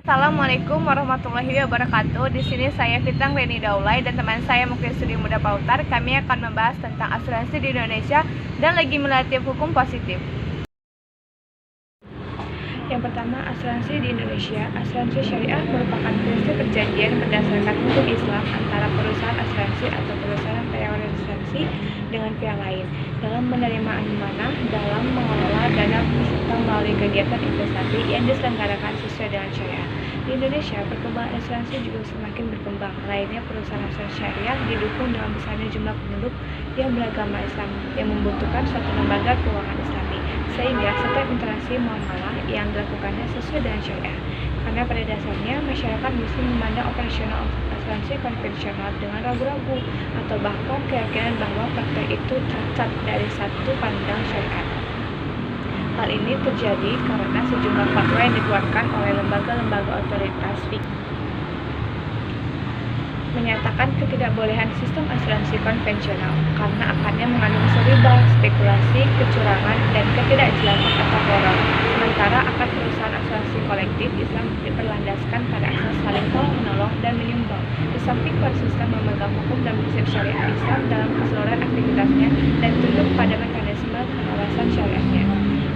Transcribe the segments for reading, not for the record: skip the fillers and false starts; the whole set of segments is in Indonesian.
Assalamualaikum warahmatullahi wabarakatuh. Di sini saya Fitang Reni Daulay dan teman saya Mukti Studi Muda Pautar. Kami akan membahas tentang asuransi di Indonesia dan legislatif hukum positif. Yang pertama, asuransi di Indonesia. Asuransi syariah merupakan prinsip perjanjian berdasarkan hukum Islam antara perusahaan asuransi atau perusahaan penyedia asuransi dengan pihak lain dalam menerima amanah dalam mengelola dana serta melalui kegiatan investasi yang diselenggarakan sesuai dengan syariah. Di Indonesia, perkembangan asuransi juga semakin berkembang. Lainnya, perusahaan asuransi syariah didukung dengan besarnya jumlah penduduk yang beragama Islam yang membutuhkan suatu lembaga keuangan Islami, sehingga setiap interaksi muamalah yang dilakukannya sesuai dengan syariah. Karena pada dasarnya masyarakat muslim memandang operasional asuransi konvensional dengan ragu-ragu atau bahkan keyakinan bahwa praktek itu cacat dari satu pandang syariat. Hal ini terjadi karena sejumlah fatwa yang dikeluarkan oleh lembaga-lembaga otoritas fikih menyatakan ketidakbolehan sistem asuransi konvensional karena akannya mengandung unsur riba, spekulasi, kecurangan, dan ketidakjelasan atau moral. Sementara akad perusahaan asuransi kolektif Islam berlandaskan pada asas saling tolong-menolong dan menyumbang. Di samping konsisten memegang hukum dan prinsip syariah Islam dalam keseluruhan aktivitasnya dan tunduk pada mekanisme pengawasan syariahnya.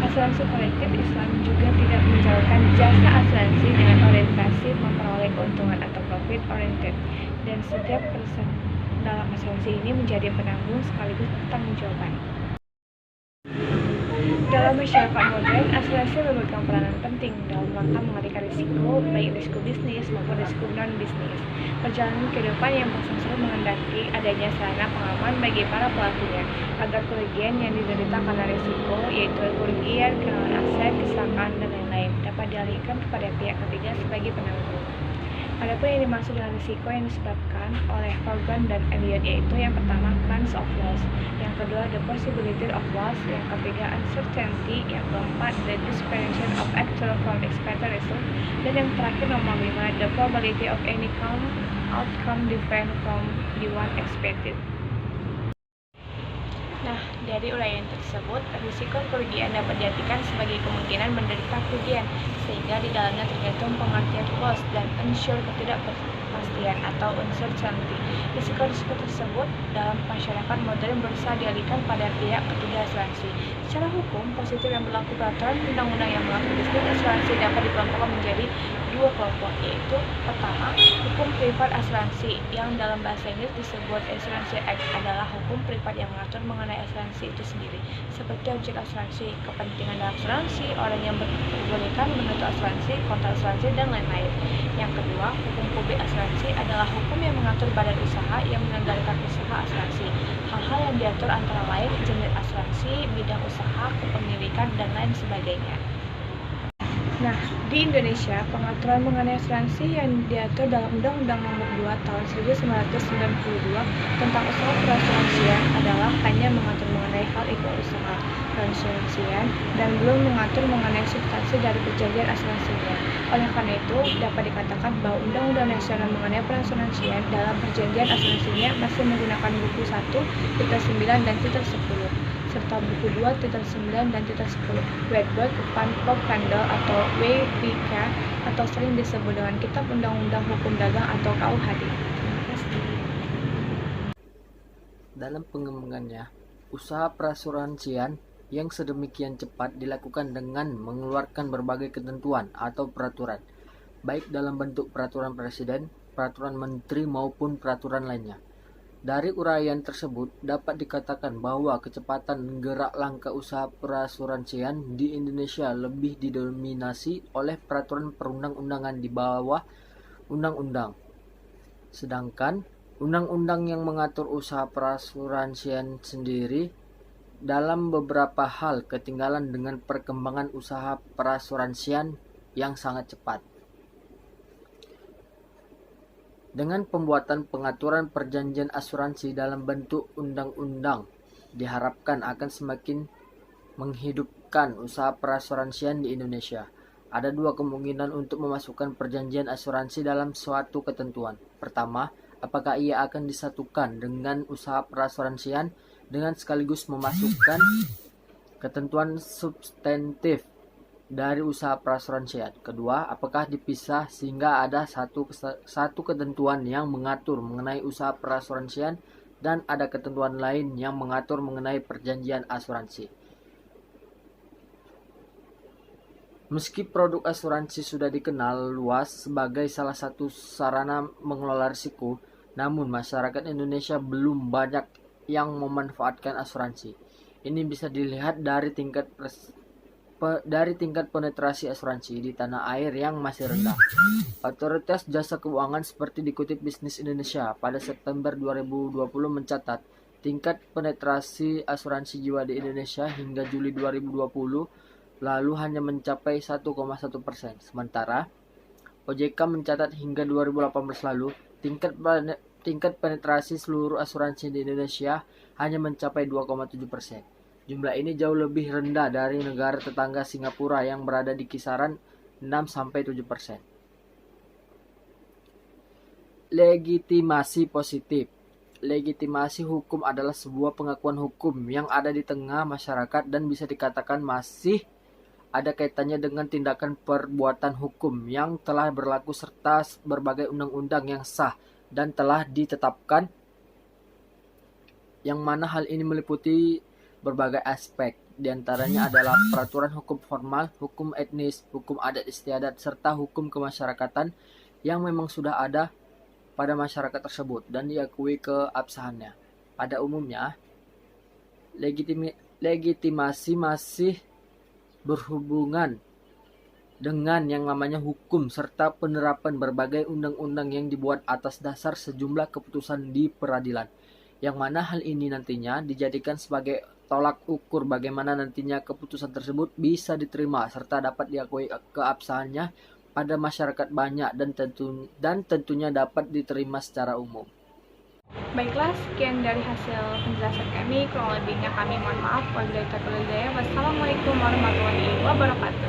Asuransi kolektif Islam juga tidak menjalankan jasa asuransi dengan orientasi memperoleh keuntungan atau profit oriented, dan setiap person dalam asuransi ini menjadi penanggung sekaligus bertanggung jawaban. Dalam masyarakat modern, asuransi memegang peranan penting dalam rangka mengendalikan risiko, baik risiko bisnis maupun risiko non-bisnis. Perjalanan kehidupan yang bersama menghendaki adanya sarana pengaman bagi para pelakunya, agar kerugian yang diderita karena risiko, yaitu kerugian, kehilangan aset, kecelakaan, dan lain-lain, dapat dialihkan kepada pihak ketiga sebagai penanggung. Adapun yang dimaksud dengan risiko yang disebabkan oleh Vaughan dan Elliot yaitu yang pertama chance of loss, yang kedua the possibility of loss, yang ketiga uncertainty, yang keempat the dispersion of actual from expected result, dan yang terakhir nomor 5 the probability of any outcome different from the one expected. Nah, dari uraian tersebut, risiko kerugian dapat diartikan sebagai kemungkinan menderita kerugian, sehingga di dalamnya tergantung pengertian loss dan unsur ketidakpastian atau uncertainty. Risiko-risiko tersebut dalam masyarakat modern berusaha dialihkan pada pihak ketiga asuransi. Secara hukum positif yang berlaku peraturan undang-undang yang mengatur bisnis asuransi dapat dikelompokkan menjadi dua kelompok, yaitu pertama, hukum privat asuransi yang dalam bahasa Inggris disebut Insurance Act adalah hukum privat yang mengatur mengenai asuransi itu sendiri, seperti objek asuransi, kepentingan dalam asuransi, orang yang diperbolehkan menuntut asuransi, kontrak asuransi, dan lain-lain. Yang kedua, hukum publik asuransi adalah hukum yang mengatur badan usaha yang menyelenggarakan usaha asuransi. Hal-hal yang diatur antara lain jenis asuransi, bidang usaha, kepemilikan, dan lain sebagainya. Nah, di Indonesia, pengaturan mengenai asuransi yang diatur dalam Undang-Undang Nomor 2 Tahun 1992 tentang usaha perasuransian adalah hanya mengatur mengenai hal ikhlas usaha perasuransian dan belum mengatur mengenai substansi dari perjanjian asuransinya. Oleh karena itu, dapat dikatakan bahwa Undang-Undang Nasional mengenai perasuransian dalam perjanjian asuransinya masih menggunakan buku 1.9 dan 10, serta buku 2.9 dan 10 Wedberg van Volkhandel atau WVK atau sering disebut dengan Kitab Undang-Undang Hukum Dagang atau KUHD. Dalam pengembangannya, usaha perasuransian yang sedemikian cepat dilakukan dengan mengeluarkan berbagai ketentuan atau peraturan, baik dalam bentuk peraturan presiden, peraturan menteri maupun peraturan lainnya. Dari uraian tersebut dapat dikatakan bahwa kecepatan gerak langkah usaha perasuransian di Indonesia lebih didominasi oleh peraturan perundang-undangan di bawah undang-undang. Sedangkan undang-undang yang mengatur usaha perasuransian sendiri dalam beberapa hal ketinggalan dengan perkembangan usaha perasuransian yang sangat cepat. Dengan pembuatan pengaturan perjanjian asuransi dalam bentuk undang-undang, diharapkan akan semakin menghidupkan usaha perasuransian di Indonesia. Ada dua kemungkinan untuk memasukkan perjanjian asuransi dalam suatu ketentuan. Pertama, apakah ia akan disatukan dengan usaha perasuransian dengan sekaligus memasukkan ketentuan substantif dari usaha perasuransian. Kedua, apakah dipisah sehingga ada satu ketentuan yang mengatur mengenai usaha perasuransian dan ada ketentuan lain yang mengatur mengenai perjanjian asuransi. Meski produk asuransi sudah dikenal luas sebagai salah satu sarana mengelola risiko, namun masyarakat Indonesia belum banyak yang memanfaatkan asuransi. Ini bisa dilihat dari tingkat penetrasi asuransi di tanah air yang masih rendah. Otoritas Jasa Keuangan seperti dikutip Bisnis Indonesia pada September 2020 mencatat tingkat penetrasi asuransi jiwa di Indonesia hingga Juli 2020 lalu hanya mencapai 1,1%. Sementara OJK mencatat hingga 2018 lalu tingkat penetrasi seluruh asuransi di Indonesia hanya mencapai 2,7%. Jumlah ini jauh lebih rendah dari negara tetangga Singapura yang berada di kisaran 6-7%. Legitimasi positif. Legitimasi hukum adalah sebuah pengakuan hukum yang ada di tengah masyarakat dan bisa dikatakan masih ada kaitannya dengan tindakan perbuatan hukum yang telah berlaku serta berbagai undang-undang yang sah dan telah ditetapkan, yang mana hal ini meliputi berbagai aspek, diantaranya adalah peraturan hukum formal, hukum etnis, hukum adat istiadat, serta hukum kemasyarakatan yang memang sudah ada pada masyarakat tersebut dan diakui keabsahannya. Pada umumnya, legitimasi masih berhubungan dengan yang namanya hukum serta penerapan berbagai undang-undang yang dibuat atas dasar sejumlah keputusan di peradilan, yang mana hal ini nantinya dijadikan sebagai tolak ukur bagaimana nantinya keputusan tersebut bisa diterima serta dapat diakui keabsahannya pada masyarakat banyak dan tentunya dapat diterima secara umum. Baiklah, sekian dari hasil penjelasan kami. Kurang lebihnya kami mohon maaf. Wassalamualaikum warahmatullahi wabarakatuh.